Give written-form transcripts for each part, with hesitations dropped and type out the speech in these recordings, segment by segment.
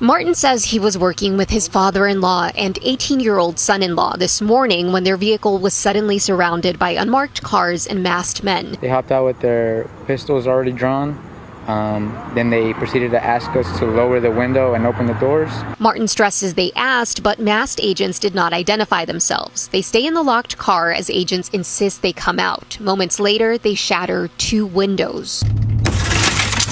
Martin says he was working with his father-in-law and 18-year-old son-in-law this morning when their vehicle was suddenly surrounded by unmarked cars and masked men. They hopped out with their pistols already drawn. Then they proceeded to ask us to lower the window and open the doors. Martin stresses they asked, but masked agents did not identify themselves. They stay in the locked car as agents insist they come out. Moments later, they shatter 2 windows.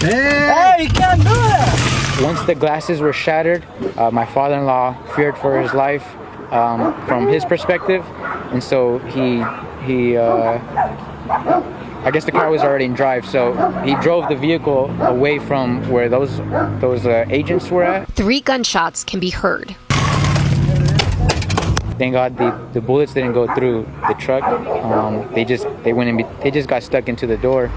Hey, you can't do that! Once the glasses were shattered, my father-in-law feared for his life from his perspective, and so I guess the car was already in drive, so he drove the vehicle away from where those agents were at. 3 gunshots can be heard. Thank God the bullets didn't go through the truck. They just got stuck into the door.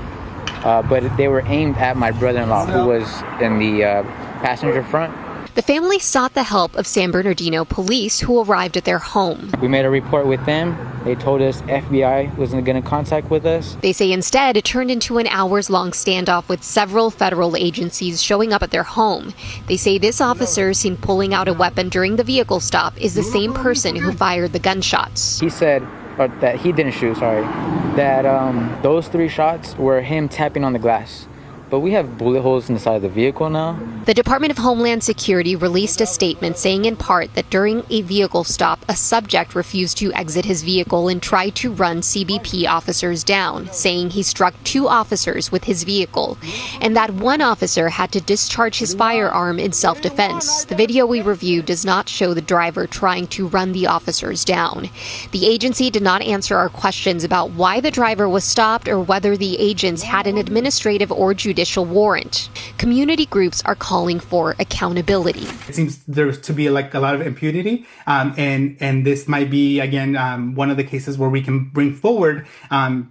But they were aimed at my brother-in-law, who was in the passenger front. The family sought the help of San Bernardino police, who arrived at their home. We made a report with them. They told us FBI wasn't going to contact with us. They say instead it turned into an hours-long standoff with several federal agencies showing up at their home. They say this officer seen pulling out a weapon during the vehicle stop is the same person who fired the gunshots. He said, or that he didn't shoot, sorry, that those 3 shots were him tapping on the glass. But we have bullet holes in the side of the vehicle now. The Department of Homeland Security released a statement saying in part that during a vehicle stop, a subject refused to exit his vehicle and tried to run CBP officers down, saying he struck 2 officers with his vehicle, and that 1 officer had to discharge his firearm in self-defense. The video we reviewed does not show the driver trying to run the officers down. The agency did not answer our questions about why the driver was stopped or whether the agents had an administrative or judicial warrant. Community groups are calling for accountability. It seems there to be like a lot of impunity, and this might be again one of the cases where we can bring forward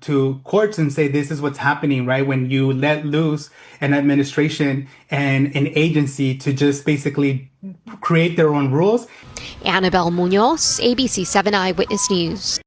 to courts and say this is what's happening, right? When you let loose an administration and an agency to just basically create their own rules. Annabelle Munoz, ABC 7 Eyewitness News.